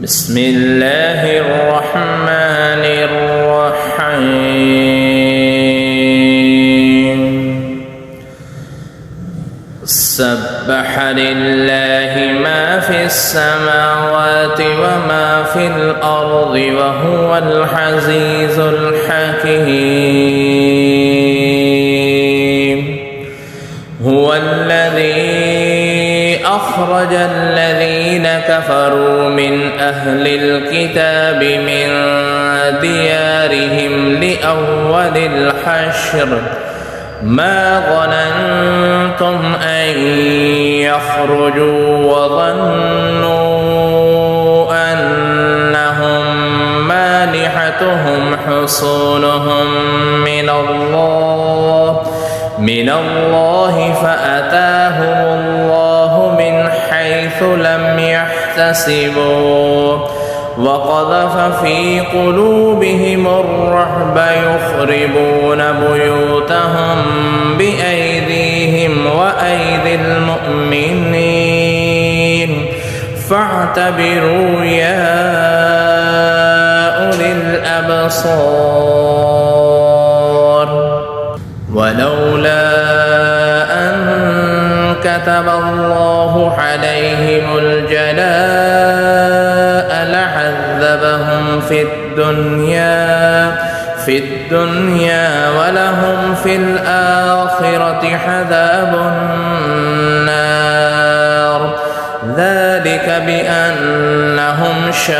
بسم الله الرحمن الرحيم سبح لله ما في السماوات وما في الأرض وهو العزيز الحكيم هو الذي أخرج الذين كفروا من أهل الكتاب من ديارهم لأول الحشر ما ظننتم أن يخرجوا وظنوا أنهم مانعتهم حصونهم من الله فأتاهم الله من حيث لم يحتسبوا وقذف في قلوبهم الرعب يخربون بيوتهم بأيديهم وأيدي المؤمنين فاعتبروا يا أولي الأبصار ولولا أن كتب الله عليهم الجلاء لعذبهم في الدنيا ولهم في الآخرة عذاب النار ذلك بأنهم شاقوا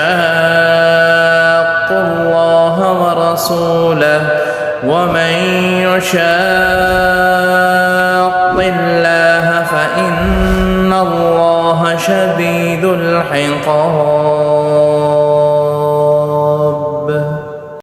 الله ورسوله ومن يشاق الله فإن الله شديد العقاب